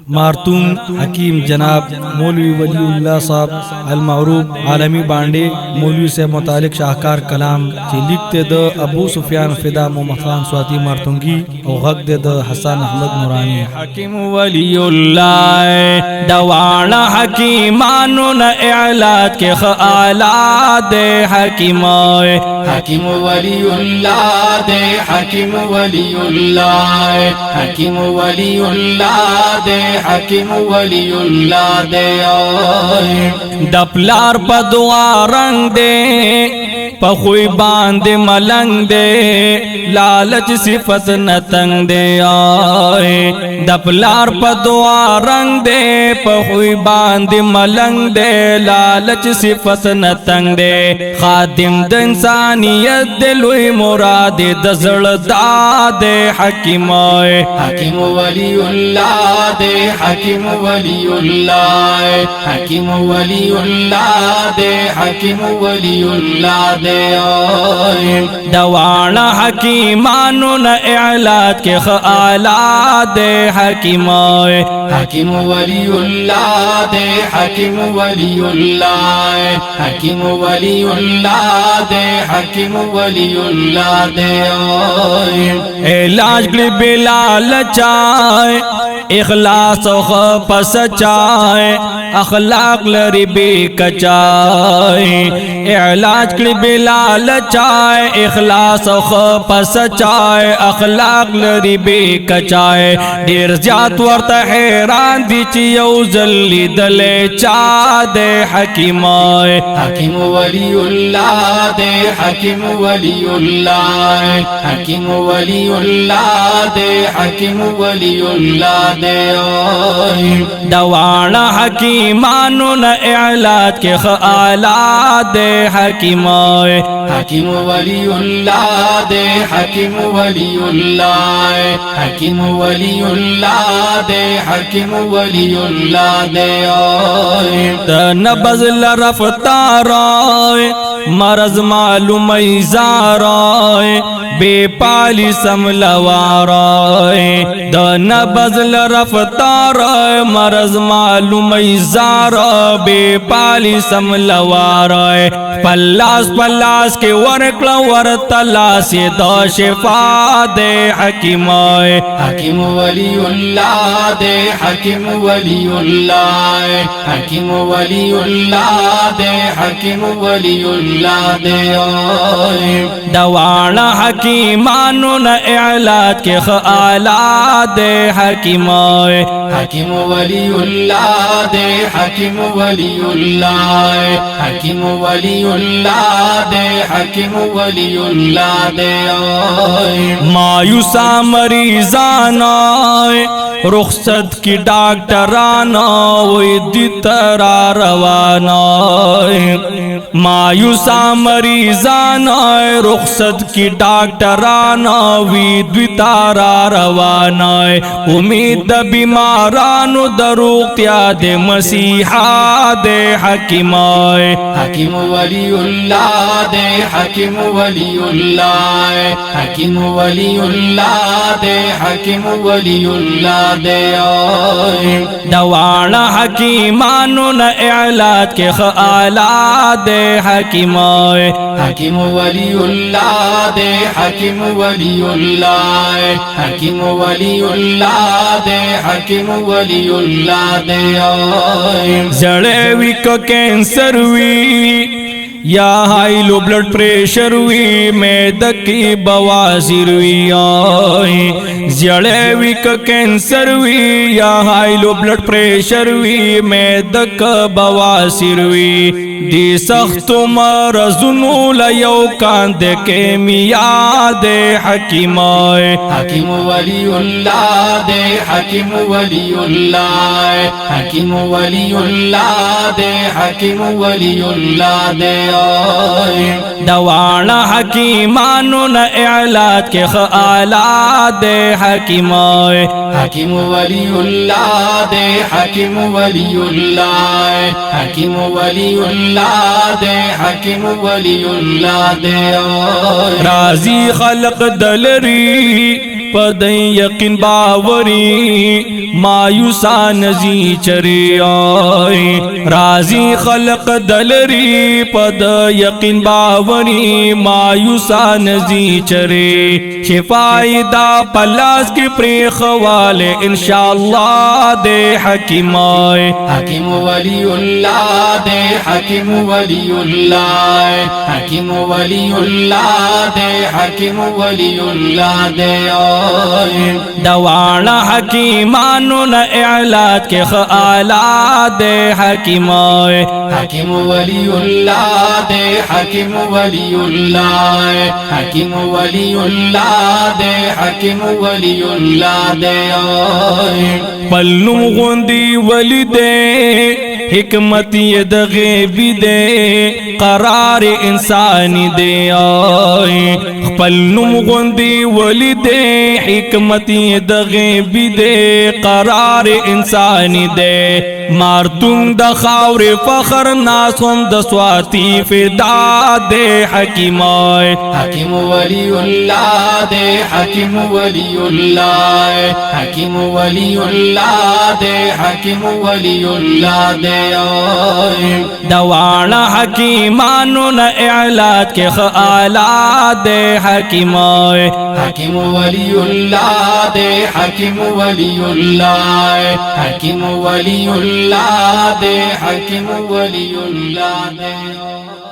मारतूम हकीम जनाब मौलवी वलीउल्लाह साहब अलमारूफ आलमी बांडे मौलवी से मुतालिक शाहकार कलाम के लिखते द अबू सुफियान फिदा मोहम्मद खान स्वाति मारतूंगी और हक दे द हसन अहमद नूरानी हकीम वलीउल्लाह दवाना हकीमानो न इलाज के ख्याला दे हकीम हकीम वलीउल्लाह दे हकीम वलीउल्लाह हकीम वलीउल्लाह दे हकीम वलीउल्लाह दे दपलार पर दुआ रंग दे पखुई बांध मलंग दे लालच सिफत न तंग दे आए दपलार पर दुआ रंग दे पखुई बांध मलंग दे लालच सिफत न तंग दे खादिम द इंसानियत दिलुई मुराद दजड़ दादे हकीम हकीम वलीउल्लाह दे हकीम वलीउल्लाह हकीम वलीउल्लाह दे हकीम वलीउल्लाह दे दवाना हकीमानो न इलाज के ख्याला दे हकीम हकीम वलीउल्लाह दे हकीम वलीउल्लाह हकीम वलीउल्लाह दे हकीम वलीउल्लाह दे इलाज के बिलाल चाय इखलास पस चाय अखलाक लरी बेकचाय इलाज के बिलाल चाय इखलास पस चाय अखलाक लरी बेकचाय देर जात वर्त हैरान दिचियो जल्ली दले चा दे हकीम हकीम वलीउल्लाह दे हकीम वलीउल्लाह हकीम वलीउल्लाह दे हकीम वलीउल्लाह दे दवाना हकीमानो न इलाज के ख्याला दे हकीम हकीम वलीउल्लाह दे हकीम वलीउल्लाह हकीम वलीउल्लाह दे हकीम वलीउल्लाह दे न बज़ल रफ्तार मरज मालूम ज़ाराय बेपाली समलवाराय न बज़ल रफ्तार मरज मालूम ज़ारा बेपाली समलवाराय पल्लास पल्लास के वर्कल वर तलाश द शिफा दे हकीम हकीम वलीउल्लाह दे हकीम वलीउल्लाह हकीम वलीउल्लाह दे हकीम वलीउल्लाह दे दवाना हकीमानो न इलाज के ख्याला दे हकीम हकीम वलीउल्लाह दे हकीम वलीउल्लाह हकीम वलीउल्लाह दे हकीम वलीउल्लाह दे मायूसा मरीजाना रुखसत की डॉक्टराना वही तरा रवाना मायूसा मरीजाना रुखसत की डॉक्टराना वी तारा रवाना उम्मीद बीमारानो दरुक्तिया दे मसीहा दे हकीम हकीम वलीउल्लाह दे हकीम वलीउल्लाह हकीम वलीउल्लाह दे हकीम वलीउल्लाह दे दवाना हकीमानो न इलाज के ख्याला दे हकीम हकीम वलीउल्लाह दे हकीम वलीउल्लाह हकीम वलीउल्लाह दे हकीम वलीउल्लाह दे जड़े विक कैंसर वी या हाई लो ब्लड प्रेशर हुई मैदक की बवासीर हुई जड़े विक कैंसर हुई या हाई लो ब्लड प्रेशर हुई मैदक बवासीर हुई दी सख्त मरज़ुनु लयो कांद के मिया दे हकीम हकीम वलीउल्लाह दे हकीम वलीउल्लाह हकीम वलीउल्लाह दे हकीम वलीउल्लाह दे दवाना हकीमानो न इलाज के ख्याला दे हकीम हकीम वलीउल्लाह दे हकीम वलीउल्लाह हकीम वलीउल्लाह दे हकीम वलीउल्लाह दे राजी खल्क दलरी पद यकीन बावरी मायूसा नजी चरे आए राजी खलक दलरी पद यकीन बावरी मायूसा नजी चरे शिफायदा पलास की प्रेख वाले इंशाअल्लाह दे हकीमाए हकीम वलीउल्लाह दे हकीम वलीउल्लाह हकीम वलीउल्लाह दे हकीम वलीउल्लाह दे दवाना हकीमानो न इलाज के ख्याला दे हकीमाए हकीम वलीउल्लाह दे हकीम वलीउल्लाह हकीम वलीउल्लाह दे हकीम वलीउल्लाह दे पल्लू गुंदी वली दे हिकमत ये दगे भी दे करार इंसानी दे आए पल्लू गुंदी वली दे हिकमत ये दगे भी दे करार इंसानी दे मार तुम द खावर फखर नासुम द स्वाति फिदा दे हकीमाए हकीम वलीउल्लाह दे हकीम वलीउल्लाह हकीम वलीउल्लाह दे हकीम वलीउल्लाह दे दवाना हकीमानो न इलाज के ख्याला दे हकीमाए हकीम वलीउल्लाह दे हकीम वलीउल्लाह हकीम वलीउल्लाह दे हकीम वलीउल्लाह दे